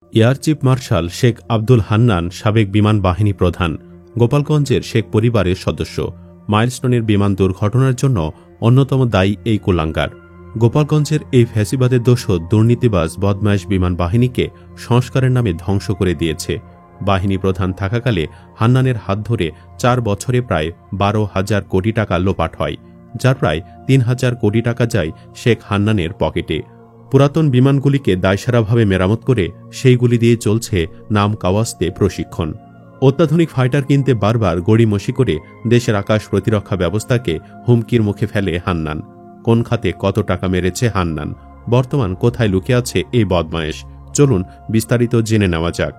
Air chief marshal Sheikh Abdul Hannan সাবেক বিমান বাহিনী প্রধান, গোপালগঞ্জের শেখ পরিবারের সদস্য। মাইলস্টোনের বিমান দুর্ঘটনার জন্য অন্যতম দায়ী এই কুলাঙ্গার। গোপালগঞ্জের এই ফ্যাসিবাদের দোষর দুর্নীতিবাজ বদমাইশ বিমান বাহিনীকে সংস্কারের নামে ধ্বংস করে দিয়েছে। বাহিনী প্রধান থাকাকালে হান্নানের হাত ধরে 4 বছরে প্রায় 12,000 কোটি টাকা লোপাট হয়, যার প্রায় 3,000 কোটি টাকা যায় শেখ হান্নানের পকেটে। পুরাতন বিমানগুলিকে দায়সারাভাবে মেরামত করে সেইগুলি দিয়ে চলছে নাম কাওয়াস্তে প্রশিক্ষণ। অত্যাধুনিক ফাইটার কিনতে বারবার গড়িমসি করে দেশের আকাশ প্রতিরক্ষা ব্যবস্থাকে হুমকির মুখে ফেলে হান্নান। কোন খাতে কত টাকা মেরেছে হান্নান, বর্তমান কোথায় লুকিয়ে আছে এই বদমায়েশ, চলুন বিস্তারিত জেনে নেওয়া যাক।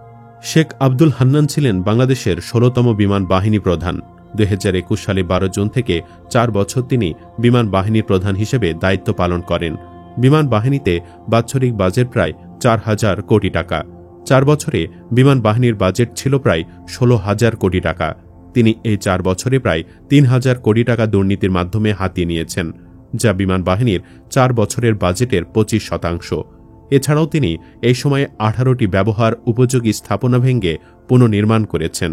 শেখ আব্দুল হান্নান ছিলেন বাংলাদেশের 16তম বিমান বাহিনী প্রধান। 2021 সালে 12 জুন থেকে 4 বছর তিনি বিমান বাহিনীর প্রধান হিসেবে দায়িত্ব পালন করেন। বিমান বাহিনীতে বাৎসরিক বাজেট প্রায় 4,000 কোটি টাকা। 4 বছরে বিমান বাহিনীর বাজেট ছিল প্রায় 16,000 কোটি টাকা। তিনি এই 4 বছরে প্রায় 3,000 কোটি টাকা দুর্নীতির মাধ্যমে হাতিয়ে নিয়েছেন, যা বিমান বাহিনীর 4 বছরের বাজেটের 25%। এছাড়াও তিনি এই সময়ে 18টি ব্যবহার উপযোগী স্থাপনা ভেঙে পুনর্নির্মাণ করেছেন।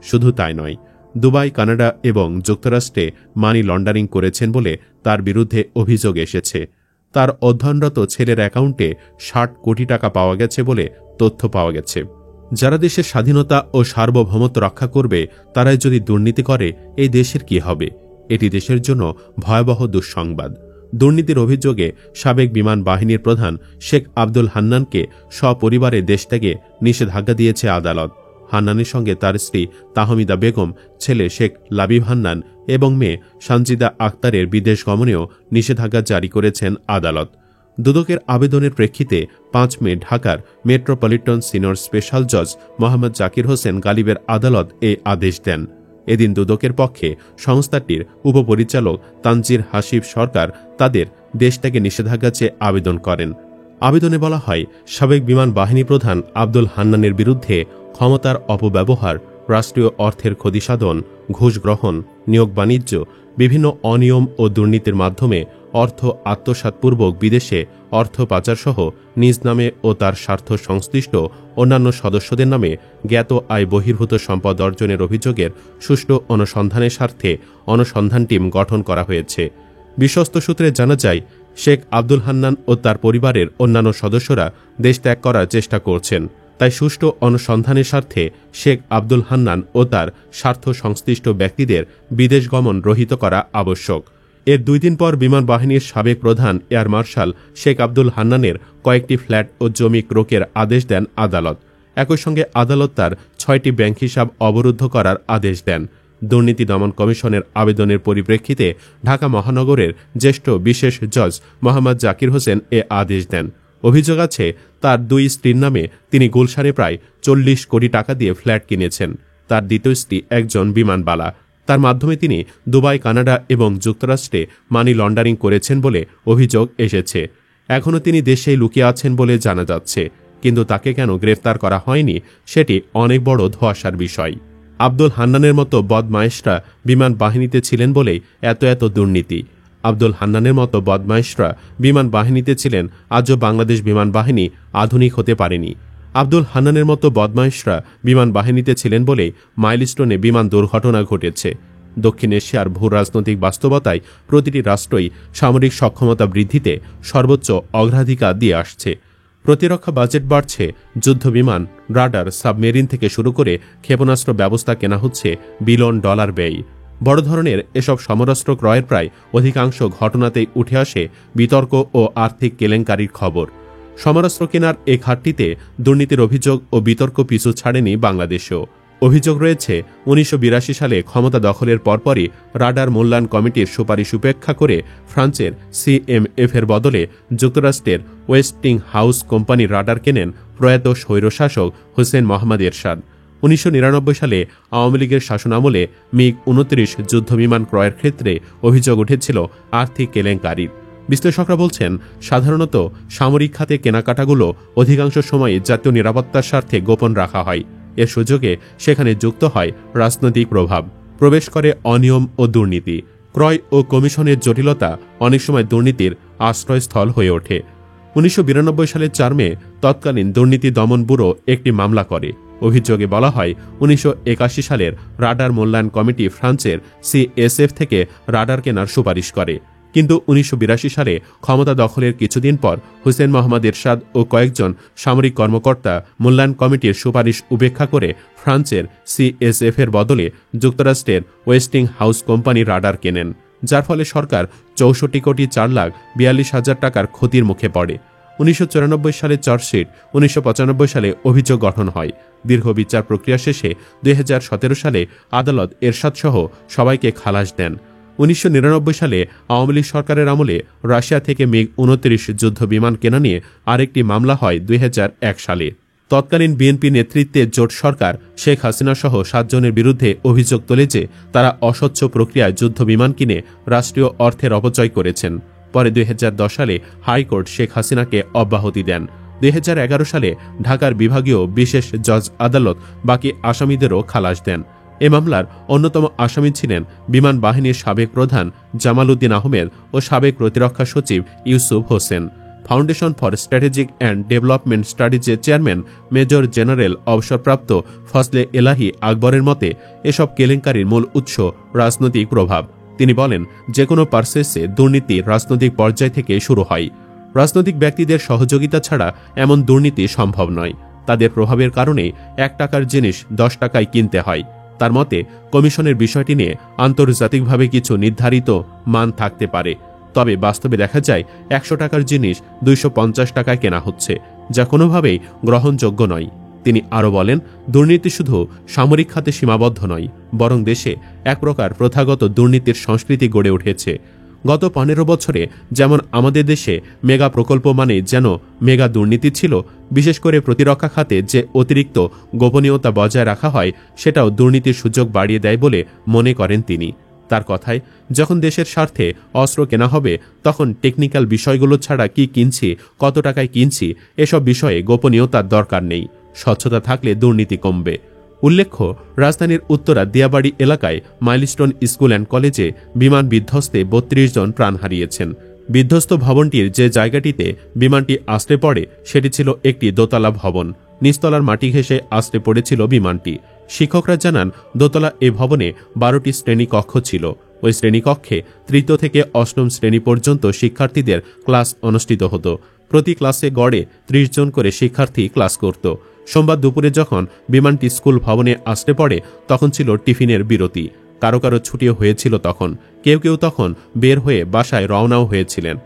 শুধু তাই নয়, দুবাই, কানাডা এবং যুক্তরাষ্ট্রে মানি লন্ডারিং করেছেন বলে তার বিরুদ্ধে অভিযোগ এসেছে। তার অধ্যয়নরত ছেলের অ্যাকাউন্টে 60 কোটি টাকা পাওয়া গেছে বলে তথ্য পাওয়া গেছে। যারা দেশের স্বাধীনতা ও সার্বভৌমত্ব রক্ষা করবে, তারাই যদি দুর্নীতি করে, এই দেশের কি হবে? এটি দেশের জন্য ভয়াবহ দুঃসংবাদ। দুর্নীতির অভিযোগে সাবেক বিমান বাহিনীর প্রধান শেখ আব্দুল হান্নানকে সপরিবারে দেশ ত্যাগে নিষেধাজ্ঞা দিয়েছে আদালত। হান্নানের সঙ্গে তার স্ত্রী তাহমিদা বেগম, ছেলে শেখ লাবিব হান্নান এবং মেয়ে সানজিদা আক্তারের বিদেশ গমনেও নিষেধাজ্ঞা জারি করেছেন আদালত। দুদকের আবেদনের প্রেক্ষিতে 5 মে ঢাকার মেট্রোপলিটন সিনিয়র স্পেশাল জজ মোহাম্মদ জাকির হোসেন গালিবের আদালত এই আদেশ দেন। এদিন দুদকের পক্ষে সংস্থাটির উপপরিচালক তানজির হাসিব সরকার তাদের দেশ থেকে নিষেধাজ্ঞা চেয়ে আবেদন করেন। আবেদনে বলা হয়, সাবেক বিমান বাহিনী প্রধান আব্দুল হান্নানের বিরুদ্ধে ক্ষমতার অপব্যবহার, রাষ্ট্রীয় অর্থের ক্ষতিসাধন, ঘুষ গ্রহণ, নিয়োগ বাণিজ্য, বিভিন্ন অনিয়ম ও দুর্নীতির মাধ্যমে অর্থ আত্মসাৎপূর্বক বিদেশে অর্থ পাচারসহ নিজ নামে ও তার স্বার্থ সংশ্লিষ্ট অন্যান্য সদস্যদের নামে জ্ঞাত আয় বহির্ভূত সম্পদ অর্জনের অভিযোগের সুষ্ঠু অনুসন্ধানের স্বার্থে অনুসন্ধান টিম গঠন করা হয়েছে। বিশ্বস্ত সূত্রে জানা যায়, শেখ আব্দুল হান্নান ও তার পরিবারের অন্যান্য সদস্যরা দেশ ত্যাগ করার চেষ্টা করছেন। তাই সুষ্ঠু অনুসন্ধানের স্বার্থে শেখ আব্দুল হান্নান ও তার স্বার্থ সংশ্লিষ্ট ব্যক্তিদের বিদেশ গমন রহিত করা আবশ্যক। এর 2 দিন পর বিমান বাহিনীর সাবেক প্রধান এয়ার মার্শাল শেখ আব্দুল হান্নানের কয়েকটি ফ্ল্যাট ও জমি ক্রোকের আদেশ দেন আদালত। একই সঙ্গে আদালত তার 6টি ব্যাংক হিসাব অবরুদ্ধ করার আদেশ দেন। দুর্নীতি দমন কমিশনের আবেদনের পরিপ্রেক্ষিতে ঢাকা মহানগরের জ্যেষ্ঠ বিশেষ জজ মোহাম্মদ জাকির হোসেন এ আদেশ দেন। অভিযোগ আছে, তার 2 স্ত্রীর নামে তিনি গুলশানে প্রায় 40 কোটি টাকা দিয়ে ফ্ল্যাট কিনেছেন। তার দ্বিতীয় স্ত্রী একজন বিমানবালা। তার মাধ্যমে তিনি দুবাই, কানাডা এবং যুক্তরাষ্ট্রে মানি লন্ডারিং করেছেন বলে অভিযোগ এসেছে। এখনও তিনি দেশেই লুকিয়ে আছেন বলে জানা যাচ্ছে, কিন্তু তাকে কেন গ্রেফতার করা হয়নি সেটি অনেক বড় ধোঁয়াশার বিষয়। আব্দুল হান্নানের মতো বদমায়েশরা বিমান বাহিনীতে ছিলেন বলেই এত দুর্নীতি। আব্দুল হান্নানের মতো বদমায়েশরা বিমান বাহিনীতে ছিলেন, আজও বাংলাদেশ বিমান বাহিনী আধুনিক হতে পারেনি। আব্দুল হান্নানের মতো বদমায়েশরা বিমান বাহিনীতে ছিলেন বলেই মাইলস্টোনে বিমান দুর্ঘটনা ঘটেছে। দক্ষিণ এশিয়ার ভূ রাজনৈতিক বাস্তবতায় প্রতিটি রাষ্ট্রই সামরিক সক্ষমতা বৃদ্ধিতে সর্বোচ্চ অগ্রাধিকার দিয়ে আসছে। প্রতিরক্ষা বাজেট বাড়ছে, যুদ্ধ বিমান, রাডার, সাবমেরিন থেকে শুরু করে ক্ষেপণাস্ত্র ব্যবস্থা কেনা হচ্ছে $বিলিয়ন ব্যয়। বড় ধরনের এসব সমরাস্ত্র ক্রয়ের প্রায় অধিকাংশ ঘটনাতেই উঠে আসে বিতর্ক ও আর্থিক কেলেঙ্কারির খবর। সমরাস্ত্র কেনার এই খাতটিতে দুর্নীতির অভিযোগ ও বিতর্ক পিছু ছাড়েনি বাংলাদেশেও। অভিযোগ রয়েছে, 1982 সালে ক্ষমতা দখলের পরপরই রাডার মূল্যায়ন কমিটির সুপারিশ উপেক্ষা করে ফ্রান্সের CMF এর বদলে যুক্তরাষ্ট্রের ওয়েস্টিং হাউস কোম্পানির রাডার কেনেন প্রয়াত স্বৈরশাসক হোসেন মোহাম্মদ এরশাদ। 1999 সালে আওয়ামী লীগের শাসনামলে MiG-29 যুদ্ধবিমান ক্রয়ের ক্ষেত্রে অভিযোগ উঠেছিল আর্থিক কেলেঙ্কারির। বিশ্লেষকরা বলছেন, সাধারণত সামরিক খাতে কেনাকাটাগুলো অধিকাংশ সময়ে জাতীয় নিরাপত্তার স্বার্থে গোপন রাখা হয়। এর সুযোগে সেখানে যুক্ত হয় রাজনৈতিক প্রভাব, প্রবেশ করে অনিয়ম ও দুর্নীতি। ক্রয় ও কমিশনের জটিলতা অনেক সময় দুর্নীতির আশ্রয়স্থল হয়ে ওঠে। 1992 সালের 4 মে তৎকালীন দুর্নীতি দমন ব্যুরো একটি মামলা করে। অভিযোগে বলা হয় 1981 সালের রাডার মূল্যায়ন কমিটি ফ্রান্সের CSF থেকে রাডার কেনার সুপারিশ করে। কিন্তু 1982 সালে ক্ষমতা দখলের কিছুদিন পর হুসেন মোহাম্মদ এরশাদ ও কয়েকজন সামরিক কর্মকর্তা মূল্যায়ন কমিটির সুপারিশ উপেক্ষা করে ফ্রান্সের CSF এর বদলে যুক্তরাষ্ট্রের ওয়েস্টিং হাউস কোম্পানি রাডার কেনেন, যার ফলে সরকার 64 কোটি 4,42,000 টাকার ক্ষতির মুখে পড়ে। 1994 সালে চার্জশিট, 1995 সালে অভিযোগ গঠন হয়। দীর্ঘ বিচার প্রক্রিয়া শেষে 2017 সালে আদালত এরশাদ সহ সবাইকে খালাস দেন। 1999 সালে আওয়ামী লীগ সরকারের আমলে রাশিয়া থেকে MiG-29 যুদ্ধ বিমান কেনা নিয়ে আরেকটি মামলা হয় 2001 সালে। তৎকালীন বিএনপি নেতৃত্বে জোট সরকার শেখ হাসিনা সহ 7 জনের বিরুদ্ধে অভিযোগ তোলে যে তারা অস্বচ্ছ প্রক্রিয়ায় যুদ্ধ বিমান কিনে রাষ্ট্রীয় অর্থের অপচয় করেছেন। পরে 2010 সালে হাইকোর্ট শেখ হাসিনাকে অব্যাহতি দেন। 2011 সালে ঢাকার বিভাগীয় বিশেষ জজ আদালত বাকি আসামিদেরও খালাস দেন। এ মামলার অন্যতম আসামি ছিলেন বিমান বাহিনীর সাবেক প্রধান জামাল উদ্দিন আহমেদ ও সাবেক প্রতিরক্ষা সচিব Yusuf Hossain. Foundation for strategic and development স্টাডিজের চেয়ারম্যান মেজর জেনারেল অবসরপ্রাপ্ত ফজলে এলাহি আকবরের মতে এসব কেলেঙ্কারির মূল উৎস রাজনৈতিক প্রভাব। তিনি বলেন, যে কোনো প্রসেসে দুর্নীতি রাজনৈতিক পর্যায় থেকে শুরু হয়। রাজনৈতিক ব্যক্তিদের সহযোগিতা ছাড়া এমন দুর্নীতি সম্ভব নয়। তাদের প্রভাবের কারণে 1 টাকার জিনিস 10 টাকায় কিনতে হয়। তার মতে কমিশনের বিষয়টি নিয়ে আন্তর্জাতিকভাবে কিছু নির্ধারিত মান থাকতে পারে, তবে বাস্তবে দেখা যায় 100 টাকার জিনিস 250 টাকায় কেনা হচ্ছে, যা কোনোভাবেই গ্রহণযোগ্য নয়। তিনি আরও বলেন, দুর্নীতি শুধু সামরিক খাতে সীমাবদ্ধ নয়, বরং দেশে এক প্রকার প্রথাগত দুর্নীতির সংস্কৃতি গড়ে উঠেছে। গত 15 বছরে যেমন আমাদের দেশে মেগা প্রকল্প মানে যেন মেগা দুর্নীতি ছিল, বিশেষ করে প্রতিরক্ষা খাতে যে অতিরিক্ত গোপনীয়তা বজায় রাখা হয় সেটাও দুর্নীতির সুযোগ বাড়িয়ে দেয় বলে মনে করেন তিনি। তার কথায়, যখন দেশের স্বার্থে অস্ত্র কেনা হবে তখন টেকনিক্যাল বিষয়গুলো ছাড়া কি কিনছি, কত টাকায় কিনছি, এসব বিষয়ে গোপনীয়তার দরকার নেই। স্বচ্ছতা থাকলে দুর্নীতি কমবে। উল্লেখ্য, রাজধানীর উত্তরা দিয়াবাড়ি এলাকায় মাইলস্টোন স্কুল অ্যান্ড কলেজে বিমান বিধ্বস্তে 32 জন প্রাণ হারিয়েছেন। বিধ্বস্ত ভবনটির যে জায়গাটিতে বিমানটি আশ্রে পড়ে সেটি ছিল একটি দোতলা ভবন। নিচতলার মাটি ঘেঁষে আশ্রে পড়েছিল বিমানটি। শিক্ষকরা জানান, দোতলা এ ভবনে 12টি শ্রেণীকক্ষ ছিল। ওই শ্রেণীকক্ষে 3য় থেকে 8ম শ্রেণী পর্যন্ত শিক্ষার্থীদের ক্লাস অনুষ্ঠিত হতো। প্রতি ক্লাসে গড়ে 30 জন করে শিক্ষার্থী ক্লাস করত। সোমবার দুপুরে যখন বিমানটি স্কুল ভবনে আশ্রে পড়ে তখন ছিল টিফিনের বিরতি। কারো কারো ছুটিও হয়েছিল তখন, কেউ কেউ তখন বের হয়ে বাসায় রওনাও হয়েছিলেন।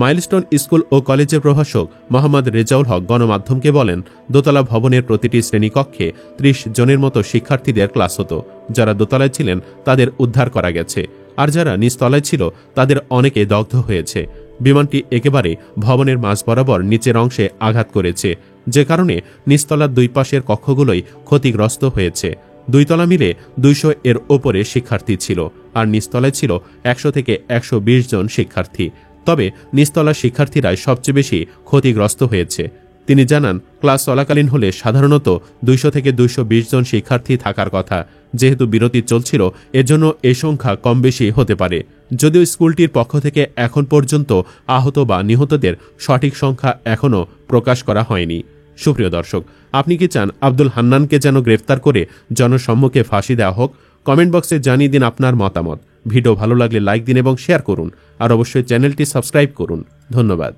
মাইলস্টোন স্কুল ও কলেজের প্রভাষক মোহাম্মদ রেজাউল হক গণমাধ্যমকে বলেন, দোতলা ভবনের প্রতিটি শ্রেণীকক্ষে 30 জনের মতো শিক্ষার্থীদের ক্লাস হতো। যারা দোতলায় ছিলেন তাদের উদ্ধার করা গেছে, আর যারা নিচতলায় ছিল তাদের অনেকে দগ্ধ হয়েছে। বিমানটি একেবারে ভবনের মাঝ বরাবর নিচের অংশে আঘাত করেছে, যে কারণে নিচতলার 2 পাশের কক্ষগুলোই ক্ষতিগ্রস্ত হয়েছে। 2 তলা মিলে 200 এর ওপরে শিক্ষার্থী ছিল, আর নিচতলায় ছিল 100 থেকে 120 জন শিক্ষার্থী। তবে নিচতলার শিক্ষার্থীরাই সবচেয়ে বেশি ক্ষতিগ্রস্ত হয়েছে। তিনি জানান, ক্লাস চলাকালীন হলে সাধারণত 200 থেকে 220 জন শিক্ষার্থী থাকার কথা। যেহেতু বিরতি চলছিল, এজন্য এই সংখ্যা কম বেশি হতে পারে। যদিও স্কুলটির পক্ষ থেকে এখন পর্যন্ত আহত বা নিহতদের সঠিক সংখ্যা এখনও প্রকাশ করা হয়নি। সুপ্রিয় দর্শক, আপনি কি চান আব্দুল হান্নানকে যেন গ্রেফতার করে জনসম্মুখে ফাঁসি দেওয়া হোক? কমেন্ট বক্সে জানিয়ে দিন আপনার মতামত। ভিডিও ভালো লাগলে লাইক দিন এবং শেয়ার করুন, আর অবশ্যই চ্যানেলটি সাবস্ক্রাইব করুন। ধন্যবাদ।